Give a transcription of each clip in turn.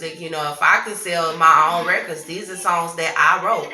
music. You know, if I can sell my own records, these are songs that I wrote.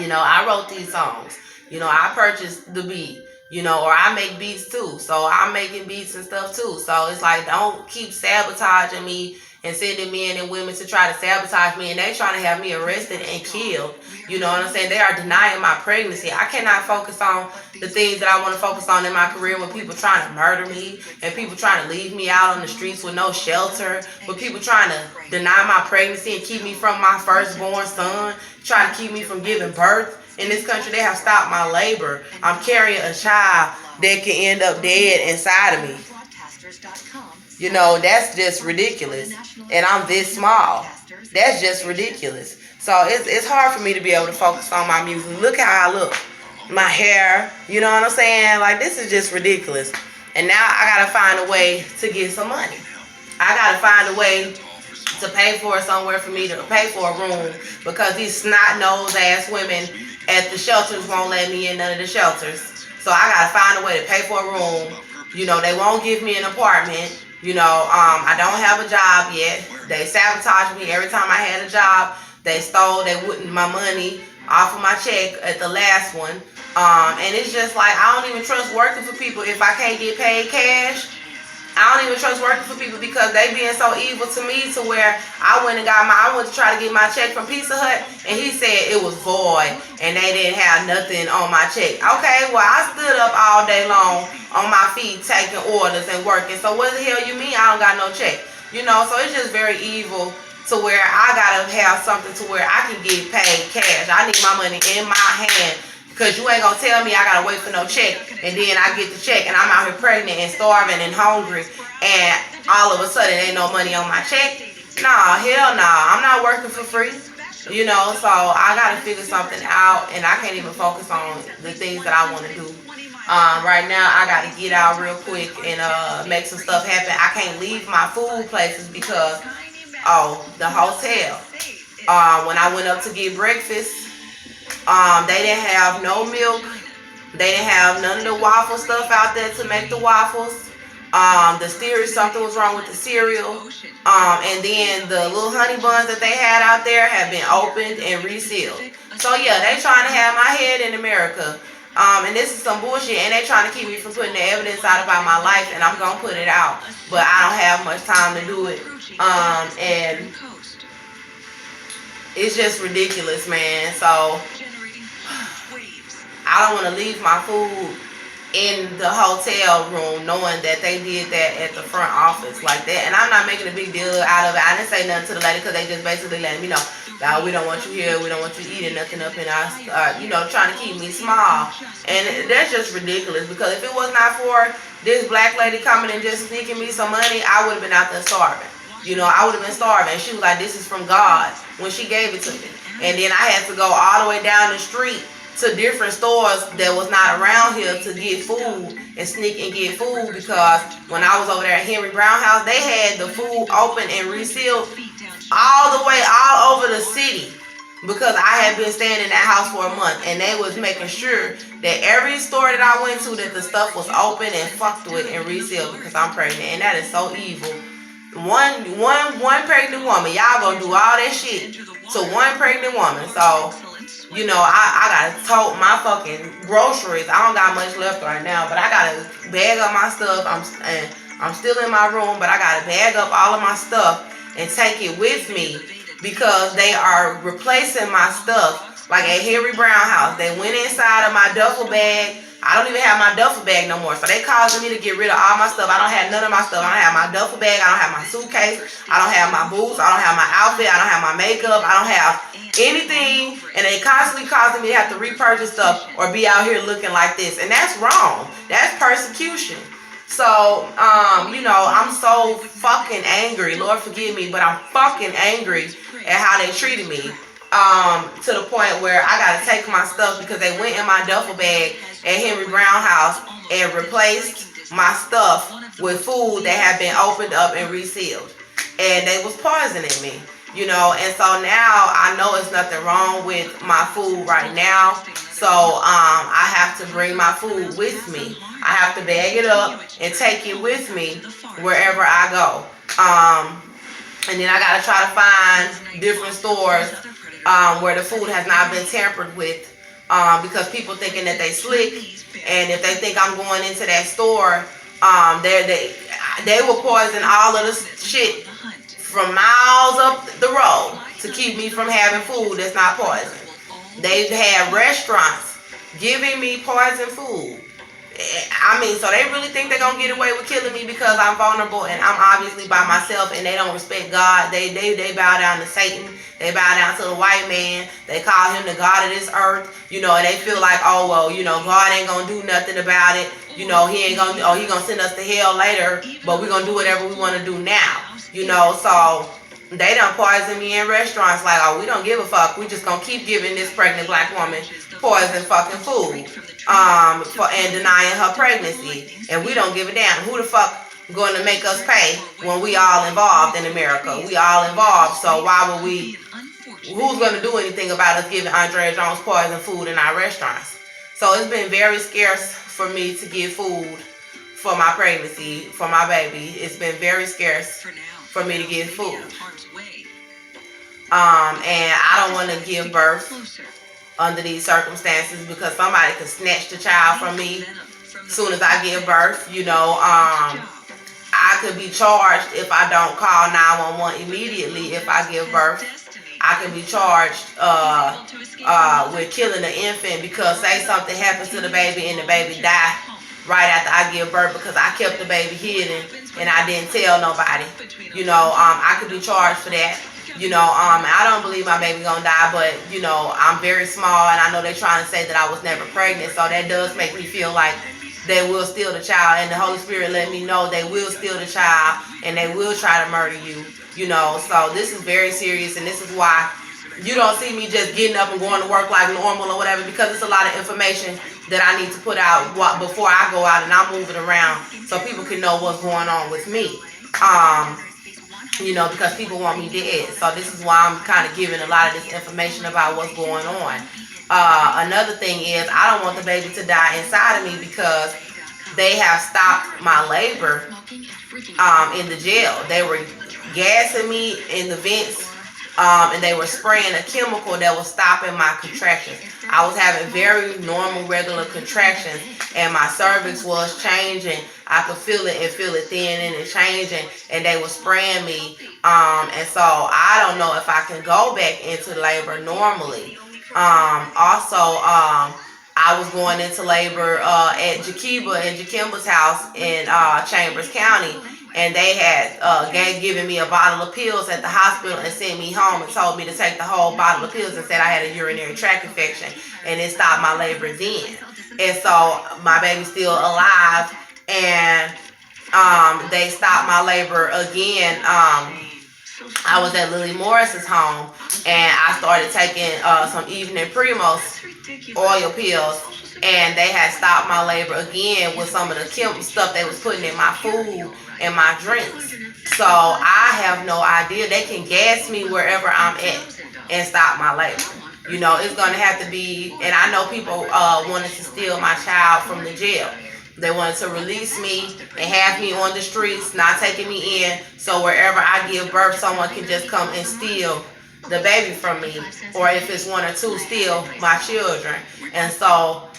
You know, I wrote these songs. You know, I purchased the beat. You know, or I make beats too. So I'm making beats and stuff too. So it's like, don't keep sabotaging me and sending men and women to try to sabotage me, and they trying to have me arrested and killed. You know what I'm saying? They are denying my pregnancy. I cannot focus on the things that I want to focus on in my career when people trying to murder me and people trying to leave me out on the streets with no shelter, with people trying to deny my pregnancy and keep me from my firstborn son, trying to keep me from giving birth. In this country, they have stopped my labor. I'm carrying a child that can end up dead inside of me. You know, that's just ridiculous. And I'm this small. That's just ridiculous. So it's hard for me to be able to focus on my music. Look how I look. My hair, you know what I'm saying? Like, this is just ridiculous. And now I got to find a way to get some money. I got to find a way to pay for somewhere for me to pay for a room, because these snot-nosed ass women at the shelters won't let me in none of the shelters. So I gotta find a way to pay for a room. You know, they won't give me an apartment. You know, I don't have a job yet. They sabotaged me every time I had a job. They wouldn't my money off of my check at the last one. And it's just like, I don't even trust working for people if I can't get paid cash. I don't even trust working for people because they being so evil to me, to where I went to try to get my check from Pizza Hut, and he said it was void and they didn't have nothing on my check. Okay, well, I stood up all day long on my feet taking orders and working. So what the hell you mean I don't got no check? You know, so it's just very evil to where I gotta have something to where I can get paid cash. I need my money in my hand. Because you ain't going to tell me I got to wait for no check, and then I get the check and I'm out here pregnant and starving and hungry, and all of a sudden ain't no money on my check. Nah, hell nah. I'm not working for free. You know, so I got to figure something out, and I can't even focus on the things that I want to do. Right now, I got to get out real quick and make some stuff happen. I can't leave my food places because, the hotel. When I went up to get breakfast, they didn't have no milk. They didn't have none of the waffle stuff out there to make the waffles. The cereal, something was wrong with the cereal. And then the little honey buns that they had out there had been opened and resealed. So yeah, they trying to have my head in America. And this is some bullshit. And they trying to keep me from putting the evidence out about my life. And I'm going to put it out. But I don't have much time to do it. And it's just ridiculous, man. So I don't want to leave my food in the hotel room knowing that they did that at the front office like that. And I'm not making a big deal out of it. I didn't say nothing to the lady because they just basically letting me know, "Nah, we don't want you here. We don't want you eating nothing up in us," trying to keep me small. And that's just ridiculous, because if it was not for this black lady coming and just sneaking me some money, I would have been out there starving. You know, I would have been starving. She was like, "This is from God," when she gave it to me. And then I had to go all the way down the street to different stores that was not around here to get food and sneak and get food, because when I was over there at Henry Brown House, they had the food open and resealed all the way all over the city, because I had been staying in that house for a month, and they was making sure that every store that I went to, that the stuff was open and fucked with and resealed, because I'm pregnant. And that is so evil. One pregnant woman, y'all gonna do all that shit to one pregnant woman. So you know, I gotta tote my fucking groceries. I don't got much left right now, but I gotta bag up my stuff. I'm still in my room, but I gotta bag up all of my stuff and take it with me, because they are replacing my stuff. Like at Henry Brown House, they went inside of my duffel bag. I don't even have my duffel bag no more. So they causing me to get rid of all my stuff. I don't have none of my stuff. I don't have my duffel bag. I don't have my suitcase. I don't have my boots. I don't have my outfit. I don't have my makeup. I don't have anything. And they constantly causing me to have to repurchase stuff or be out here looking like this. And that's wrong. That's persecution. So, I'm so fucking angry. Lord forgive me, but I'm fucking angry at how they treated me. To the point where I gotta take my stuff, because they went in my duffel bag at Henry Brown House and replaced my stuff with food that had been opened up and resealed. And they was poisoning me, and so now I know it's nothing wrong with my food right now. So I have to bring my food with me. I have to bag it up and take it with me wherever I go. And then I gotta try to find different stores where the food has not been tampered with, because people thinking that they slick, and if they think I'm going into that store, they will poison all of the shit from miles up the road to keep me from having food that's not poison. They've had restaurants giving me poison food. I mean, so they really think they're gonna get away with killing me because I'm vulnerable and I'm obviously by myself, and they don't respect God. They bow down to Satan. They bow down to the white man. They call him the God of this earth. And they feel like, oh well, God ain't gonna do nothing about it. He ain't gonna, he gonna send us to hell later, but we're gonna do whatever we want to do now. So they done poison me in restaurants like, oh, we don't give a fuck. We just gonna keep giving this pregnant black woman poison fucking food, and denying her pregnancy, and we don't give a damn. Who the fuck going to make us pay when we all involved in America? We all involved, so why would we? Who's going to do anything about us giving Andrea Jones poison food in our restaurants? So it's been very scarce for me to get food for my pregnancy, for my baby. It's been very scarce for me to get food. And I don't want to give birth under these circumstances because somebody could snatch the child from me as soon as I give birth. I could be charged if I don't call 911 immediately if I give birth. I can be charged with killing the infant because say something happens to the baby and the baby die right after I give birth because I kept the baby hidden and I didn't tell nobody. I could be charged for that. I don't believe my baby gonna die, but I'm very small and I know they're trying to say that I was never pregnant, so that does make me feel like they will steal the child, and the Holy Spirit let me know they will steal the child and they will try to murder you. So this is very serious, and this is why you don't see me just getting up and going to work like normal or whatever, because it's a lot of information that I need to put out before I go out and I'm moving around so people can know what's going on with me. Because people want me dead. So this is why I'm kind of giving a lot of this information about what's going on. Another thing is I don't want the baby to die inside of me because they have stopped my labor in the jail. They were gassing me in the vents, and they were spraying a chemical that was stopping my contractions. I was having very normal, regular contractions, and my cervix was changing. I could feel it thinning and changing, and they were spraying me. And so I don't know if I can go back into labor normally. I was going into labor at Jakimba's house in Chambers County, and they had given me a bottle of pills at the hospital and sent me home and told me to take the whole bottle of pills and said I had a urinary tract infection, and it stopped my labor then. And so my baby's still alive, and they stopped my labor again. I was at Lily Morris's home, and I started taking some Evening Primos oil pills, and they had stopped my labor again with some of the chemical stuff they was putting in my food and my drinks. So I have no idea. They can gas me wherever I'm at and stop my labor. It's going to have to be, and I know people wanted to steal my child from the jail. They wanted to release me and have me on the streets, not taking me in, so wherever I give birth, someone can just come and steal the baby from me, or if it's one or two, steal my children. And so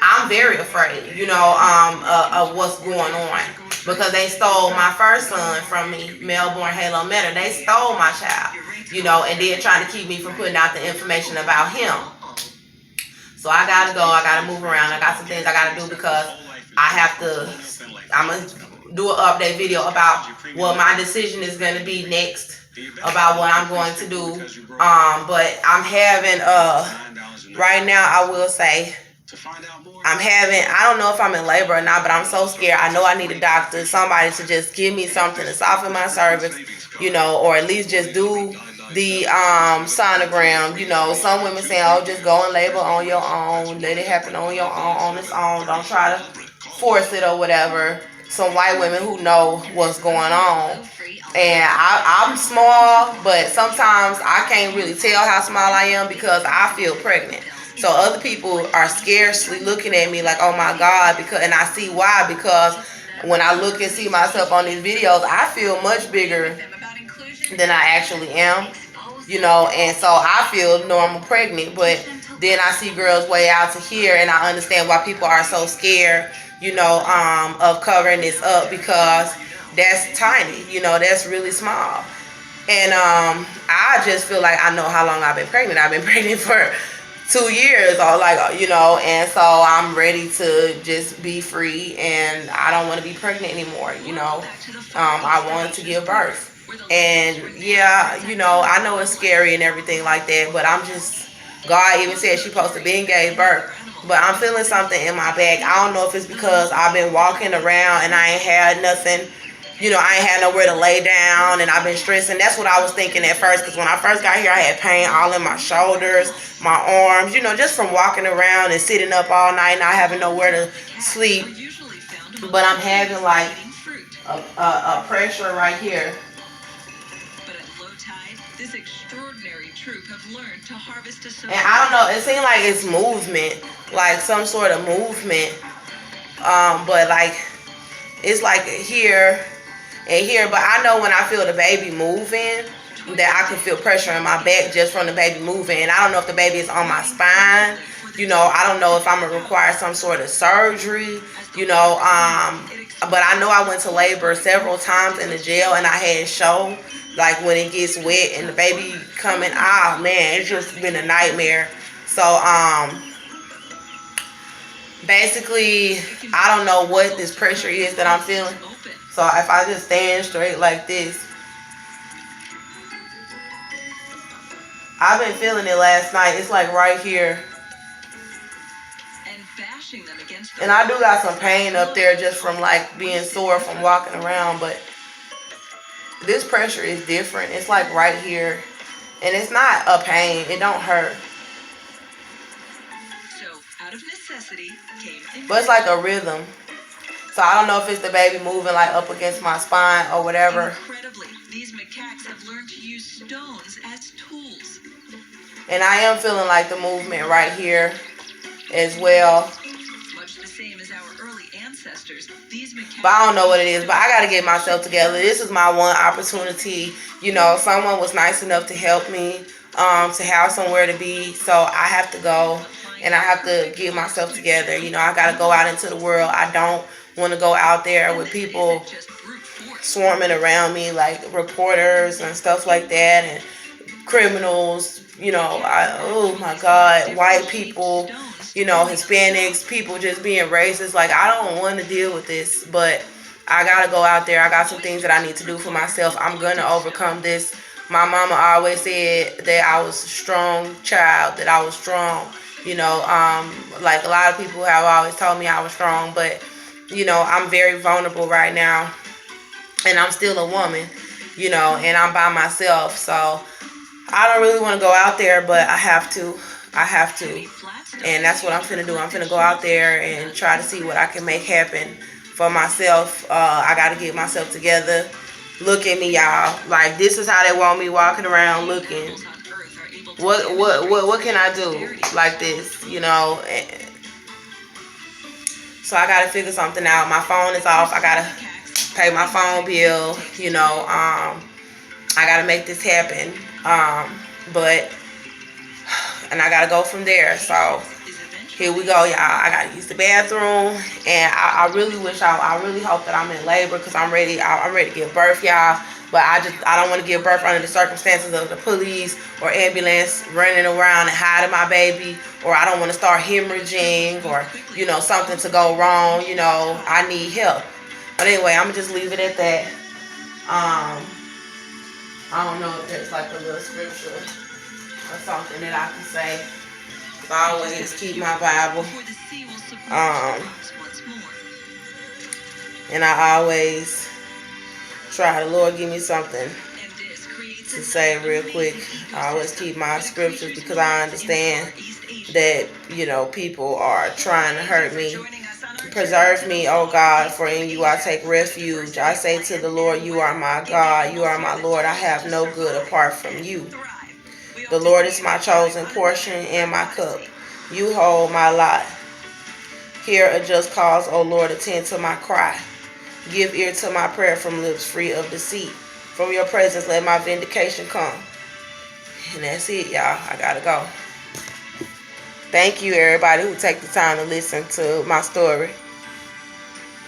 I'm very afraid, of what's going on, because they stole my first son from me, Melbourne Halo Metter. They stole my child, and then trying to keep me from putting out the information about him. So I gotta go. I gotta move around. I got some things I gotta do because I'm going to do an update video about what my decision is going to be next, about what I'm going to do. But I'm having, right now I will say, I don't know if I'm in labor or not, but I'm so scared. I know I need a doctor, somebody to just give me something to soften my cervix, or at least just do the sonogram. Some women say, oh, just go in labor on your own, let it happen on your own, on its own, don't try to force it or whatever. Some white women who know what's going on. And I'm small, but sometimes I can't really tell how small I am because I feel pregnant. So other people are scarcely looking at me like, oh my God, and I see why, because when I look and see myself on these videos, I feel much bigger than I actually am, you know, and so I feel normal pregnant. But then I see girls way out to here, and I understand why people are so scared, you know, of covering this up, because that's tiny, you know, that's really small. And I just feel like I know how long I've been pregnant. I've been pregnant for 2 years, or like, you know, and so I'm ready to just be free, and I don't want to be pregnant anymore, you know. I wanted to give birth. And yeah, you know, I know it's scary and everything like that, but I'm just, God even said she supposed to be and gave birth. But I'm feeling something in my back. I don't know if it's because I've been walking around and I ain't had nothing, you know, I ain't had nowhere to lay down, and I've been stressing. That's what I was thinking at first, because when I first got here, I had pain all in my shoulders, my arms, you know, just from walking around and sitting up all night, not having nowhere to sleep. But I'm having like a pressure right here. And I don't know, it seems like it's movement, like some sort of movement. But like, it's like here and here. But I know when I feel the baby moving, that I can feel pressure in my back just from the baby moving. And I don't know if the baby is on my spine. You know, I don't know if I'm gonna require some sort of surgery. You know, but I know I went to labor several times in the jail, and I had show, like when it gets wet and the baby coming. Ah man, it's just been a nightmare. So basically, I don't know what this pressure is that I'm feeling. So if I just stand straight like this, I've been feeling it last night. It's like right here. And I do got some pain up there just from like being sore from walking around, but this pressure is different. It's like right here. And it's not a pain. It don't hurt. But it's like a rhythm. So I don't know if it's the baby moving like up against my spine or whatever. And I am feeling like the movement right here as well. But I don't know what it is. But I got to get myself together. This is my one opportunity. You know, someone was nice enough to help me, to have somewhere to be. So I have to go, and I have to get myself together. You know, I got to go out into the world. I don't want to go out there with people swarming around me, like reporters and stuff like that, and criminals. You know, oh my God, white people, you know, Hispanics, people just being racist. Like, I don't want to deal with this, but I gotta go out there. I got some things that I need to do for myself. I'm gonna overcome this. My mama always said that I was a strong child, that I was strong. You know, like a lot of people have always told me I was strong, but you know, I'm very vulnerable right now, and I'm still a woman, you know, and I'm by myself, so I don't really want to go out there, but I have to. I have to. And that's what I'm finna do. I'm finna go out there and try to see what I can make happen for myself. I got to get myself together. Look at me, y'all. Like, this is how they want me walking around looking. What can I do like this, you know? So I got to figure something out. My phone is off. I got to pay my phone bill, you know. I got to make this happen. But and I gotta go from there. So here we go, y'all. I gotta use the bathroom, and I really wish, I really hope that I'm in labor, because I'm ready. I'm ready to give birth, y'all. But I don't want to give birth under the circumstances of the police or ambulance running around and hiding my baby, or I don't want to start hemorrhaging, or you know, something to go wrong. You know, I need help. But anyway, I'm gonna just leave it at that. I don't know if there's like a little scripture or something that I can say. I always keep my Bible. And I always try, the Lord give me something to say real quick. I always keep my scriptures, because I understand that, you know, people are trying to hurt me. Preserve me, O God, for in you I take refuge. I say to the Lord, you are my God, you are my Lord. I have no good apart from you. The Lord is my chosen portion and my cup. You hold my lot. Hear a just cause, O Lord, attend to my cry. Give ear to my prayer from lips free of deceit. From your presence, let my vindication come. And that's it, y'all. I gotta go. Thank you, everybody who take the time to listen to my story.